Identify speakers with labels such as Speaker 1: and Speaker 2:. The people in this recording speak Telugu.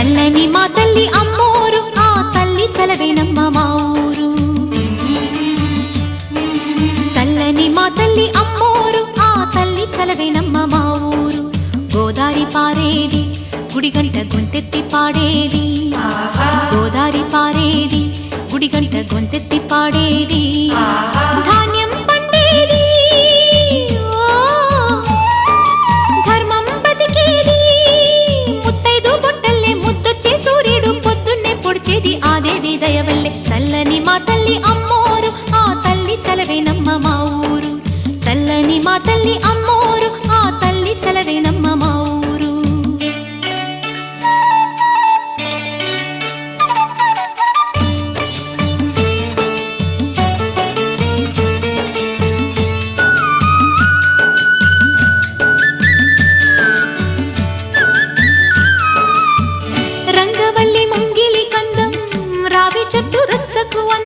Speaker 1: చల్లని మా తల్లి అమ్మోరు, ఆ తల్లి చలవేనమ్మ మా ఊరు. చల్లని మా తల్లి అమ్మోరు, ఆ తల్లి చలవేనమ్మ మా ఊరు. గోదారి పారేది గుడిగంట గొంతెత్తి పాడేది, గోదారి పారేది గుడిగంట గొంతెత్తి పాడేది. ధాన్యం పండేది, ధర్మం బతికేది, ముత్తైదు బొట్టల్లే ముద్దొచ్చే సూర్యుడు పొద్దున్నే పొడిచేది ఆ దేవి దయవల్లే. చల్లని మా తల్లి అమ్మోరు, ఆ తల్లి చలవేనమ్మ మా ఊరు. చల్లని మా తల్లి అమ్మోరు, ఆ తల్లి చలవేనమ్మ మా ఊరు. రంగవల్లి ముంగిలి కందం, రావి చెట్టు రచ్చకు